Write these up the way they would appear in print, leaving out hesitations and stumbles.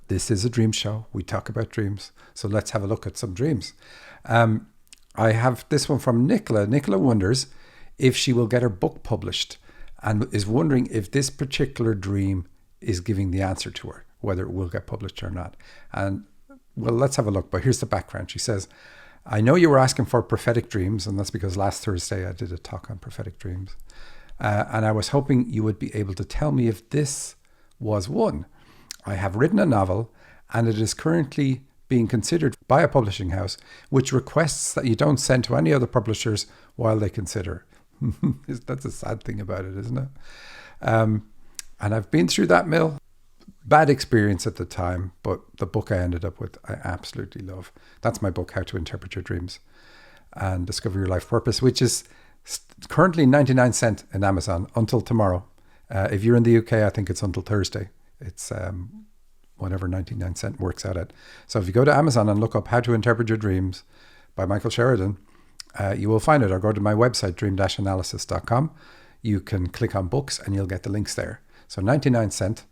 This is a dream show. We talk about dreams. So let's have a look at some dreams. I have this one from Nicola. Nicola wonders if she will get her book published and is wondering if this particular dream is giving the answer to her, whether it will get published or not. And well, let's have a look. But here's the background. She says, I know you were asking for prophetic dreams, and that's because last Thursday I did a talk on prophetic dreams. And I was hoping you would be able to tell me if this was one. I have written a novel, and it is currently being considered by a publishing house, which requests that you don't send to any other publishers while they consider. That's a sad thing about it, isn't it? And I've been through that mill. Bad experience at the time, but the book I ended up with, I absolutely love. That's my book, How to Interpret Your Dreams and Discover Your Life Purpose, which is currently 99 cents in Amazon until tomorrow. If you're in the UK, I think it's until Thursday. It's whatever 99 cents works out at. So if you go to Amazon and look up How to Interpret Your Dreams by Michael Sheridan, you will find it, or go to my website, dream-analysis.com. You can click on books and you'll get the links there. So 99 cents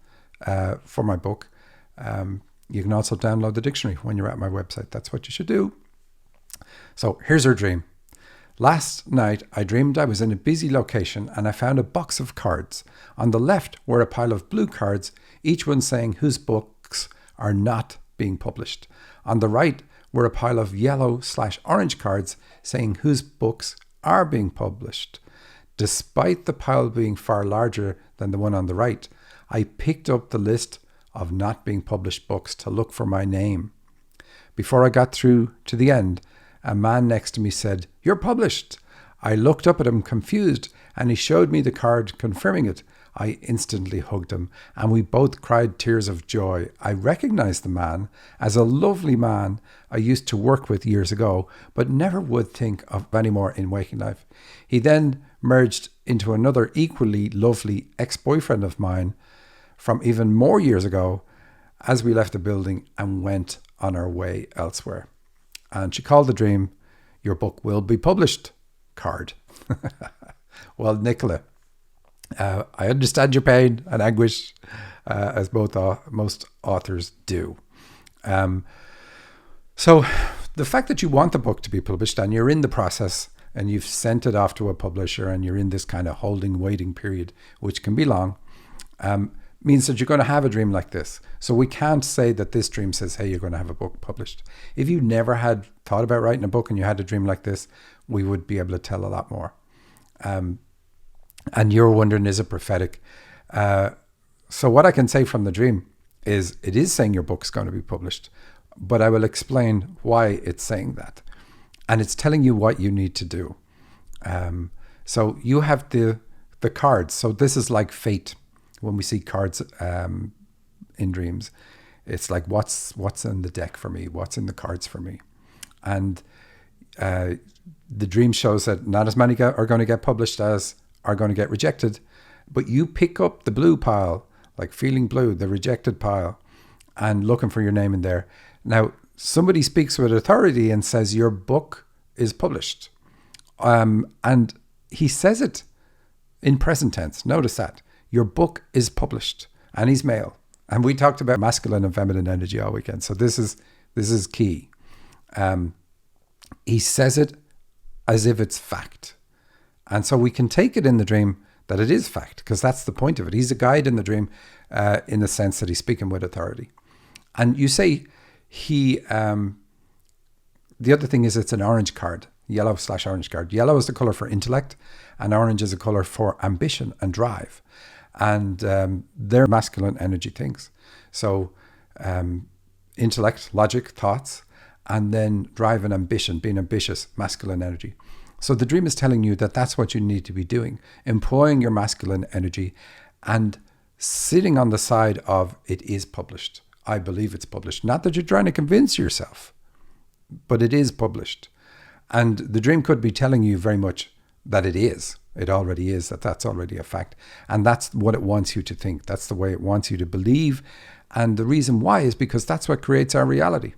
for my book. You can also download the dictionary when you're at my website. That's what you should do. So here's her dream. Last night, I dreamed I was in a busy location and I found a box of cards. On the left were a pile of blue cards, each one saying whose books are not being published. On the right were a pile of yellow/orange cards saying whose books are being published. Despite the pile being far larger than the one on the right, I picked up the list of not being published books to look for my name. Before I got through to the end, a man next to me said, "You're published." I looked up at him confused and he showed me the card confirming it. I instantly hugged him and we both cried tears of joy. I recognized the man as a lovely man I used to work with years ago, but never would think of anymore in waking life. He then merged into another equally lovely ex-boyfriend of mine from even more years ago as we left the building and went on our way elsewhere. And she called the dream, "Your book will be published" card. Well, Nicola, I understand your pain and anguish, as most authors do. So the fact that you want the book to be published and you're in the process and you've sent it off to a publisher and you're in this kind of holding, waiting period, which can be long, means that you're going to have a dream like this. So we can't say that this dream says, hey, you're going to have a book published. If you never had thought about writing a book and you had a dream like this, we would be able to tell a lot more. And you're wondering, is it prophetic? So what I can say from the dream is it is saying your book's going to be published, but I will explain why it's saying that. And it's telling you what you need to do. So you have the cards. So this is like fate. When we see cards in dreams, it's like, what's in the deck for me? What's in the cards for me? And the dream shows that not as many are going to get published as are going to get rejected. But you pick up the blue pile, like feeling blue, the rejected pile, and looking for your name in there. Now, somebody speaks with authority and says your book is published. And he says it in present tense. Notice that. Your book is published, and he's male. And we talked about masculine and feminine energy all weekend. So this is key. He says it as if it's fact. And so we can take it in the dream that it is fact, because that's the point of it. He's a guide in the dream in the sense that he's speaking with authority. And you say the other thing is it's an orange card, yellow/orange card. Yellow is the color for intellect, and orange is a color for ambition and drive. And they're masculine energy things. So intellect, logic, thoughts, and then drive and ambition, being ambitious, masculine energy. So the dream is telling you that that's what you need to be doing, employing your masculine energy and sitting on the side of it is published. I believe it's published. Not that you're trying to convince yourself, but it is published. And the dream could be telling you very much that it is. It already is, that's already a fact. And that's what it wants you to think. That's the way it wants you to believe. And the reason why is because that's what creates our reality.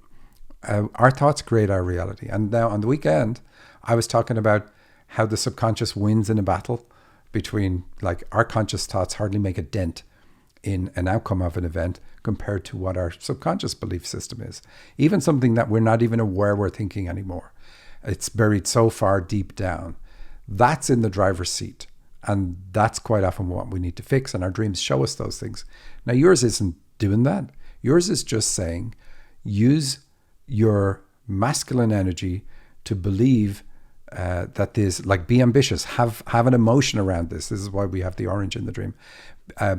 Our thoughts create our reality. And now on the weekend, I was talking about how the subconscious wins in a battle between, like, our conscious thoughts hardly make a dent in an outcome of an event compared to what our subconscious belief system is. Even something that we're not even aware we're thinking anymore. It's buried so far deep down. That's in the driver's seat. And that's quite often what we need to fix. And our dreams show us those things. Now, yours isn't doing that. Yours is just saying, use your masculine energy to believe that this, like, be ambitious, have an emotion around this. This is why we have the orange in the dream.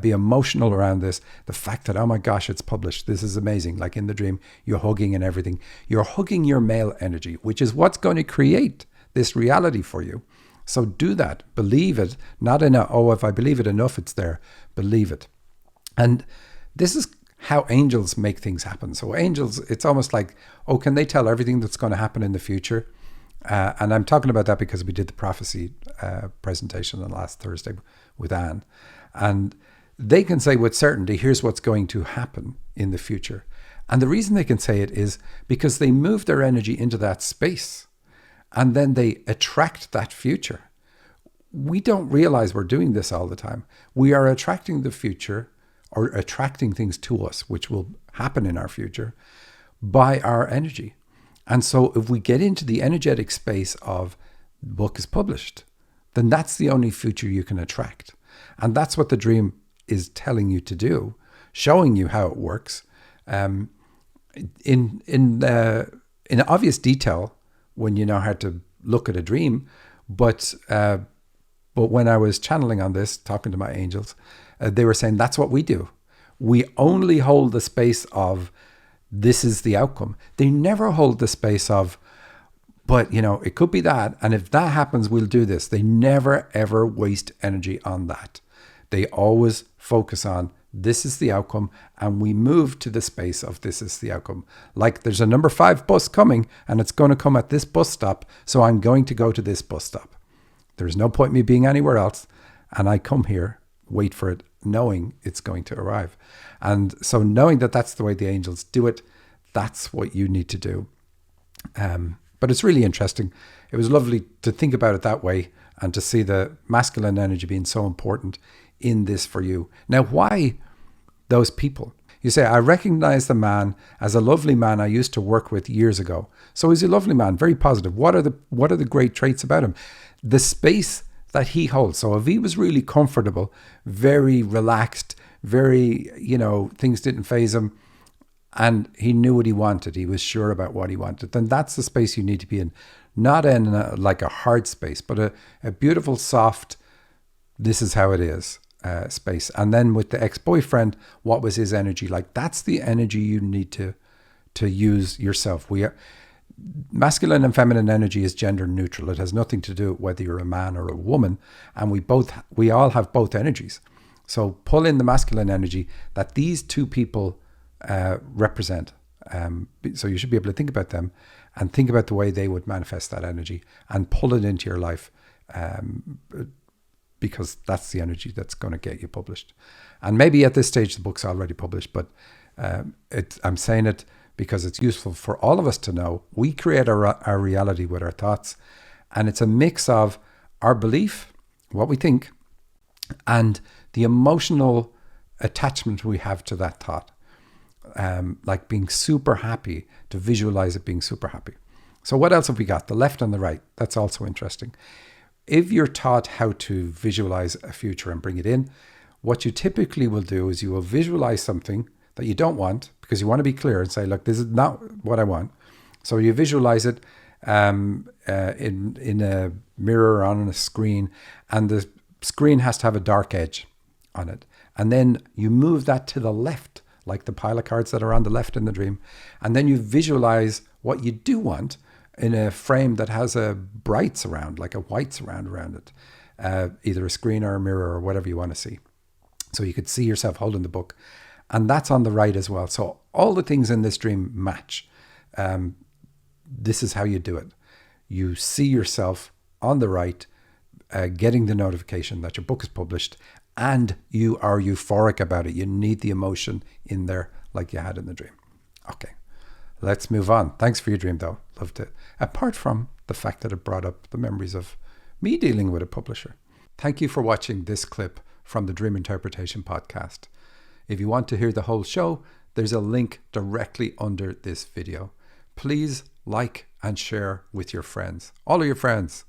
Be emotional around this. The fact that, oh my gosh, it's published. This is amazing. Like in the dream, you're hugging and everything. You're hugging your male energy, which is what's going to create this reality for you. So do that. Believe it. Not in a, oh, if I believe it enough, it's there. Believe it. And this is how angels make things happen. So angels, it's almost like, oh, can they tell everything that's going to happen in the future? And I'm talking about that because we did the prophecy presentation on last Thursday with Anne. And they can say with certainty, here's what's going to happen in the future. And the reason they can say it is because they move their energy into that space. And then they attract that future. We don't realize we're doing this all the time. We are attracting the future, or attracting things to us, which will happen in our future, by our energy. And so if we get into the energetic space of the book is published, then that's the only future you can attract. And that's what the dream is telling you to do, showing you how it works in obvious detail, when you know how to look at a dream. But when I was channeling on this, talking to my angels, they were saying that's what we do. We only hold the space of this is the outcome. They never hold the space of, but it could be that. And if that happens, we'll do this. They never, ever waste energy on that. They always focus on this is the outcome, and we move to the space of this is the outcome. Like there's a number 5 bus coming, and it's going to come at this bus stop, so I'm going to go to this bus stop. There's no point me being anywhere else, and I come here, wait for it, knowing it's going to arrive. And so knowing that that's the way the angels do it, that's what you need to do. But it's really interesting. It was lovely to think about it that way and to see the masculine energy being so important in this for you. Now, why those people? You say, I recognize the man as a lovely man I used to work with years ago. So he's a lovely man, very positive. What are the great traits about him? The space that he holds. So if he was really comfortable, very relaxed, very, things didn't faze him, and he knew what he wanted, he was sure about what he wanted, then that's the space you need to be in. Not in like a hard space, but a beautiful, soft, this is how it is space. And then with the ex-boyfriend, what was his energy like? That's the energy you need to use yourself. Masculine and feminine energy is gender neutral. It has nothing to do with whether you're a man or a woman. And we all have both energies. So pull in the masculine energy that these two people represent. So you should be able to think about them and think about the way they would manifest that energy and pull it into your life, because that's the energy that's going to get you published. And maybe at this stage the book's already published, but I'm saying it because it's useful for all of us to know. We create our reality with our thoughts, and it's a mix of our belief, what we think, and the emotional attachment we have to that thought. Like being super happy, to visualize it being super happy. So what else have we got? The left and the right. That's also interesting. If you're taught how to visualize a future and bring it in, what you typically will do is you will visualize something that you don't want, because you want to be clear and say, look, this is not what I want. So you visualize it in a mirror or on a screen, and the screen has to have a dark edge on it. And then you move that to the left, like the pile of cards that are on the left in the dream. And then you visualize what you do want in a frame that has a bright surround, like a white surround around it, either a screen or a mirror or whatever you want to see. So you could see yourself holding the book. And that's on the right as well. So all the things in this dream match. This is how you do it. You see yourself on the right, getting the notification that your book is published, and you are euphoric about it. You need the emotion in there like you had in the dream. Okay, let's move on. Thanks for your dream, though. Loved it. Apart from the fact that it brought up the memories of me dealing with a publisher. Thank you for watching this clip from the Dream Interpretation Podcast. If you want to hear the whole show, there's a link directly under this video. Please like and share with your friends, all of your friends.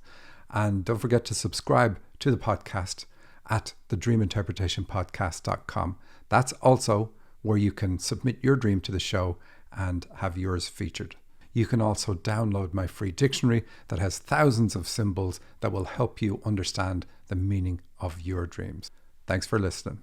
And don't forget to subscribe to the podcast at thedreaminterpretationpodcast.com. That's also where you can submit your dream to the show and have yours featured. You can also download my free dictionary that has thousands of symbols that will help you understand the meaning of your dreams. Thanks for listening.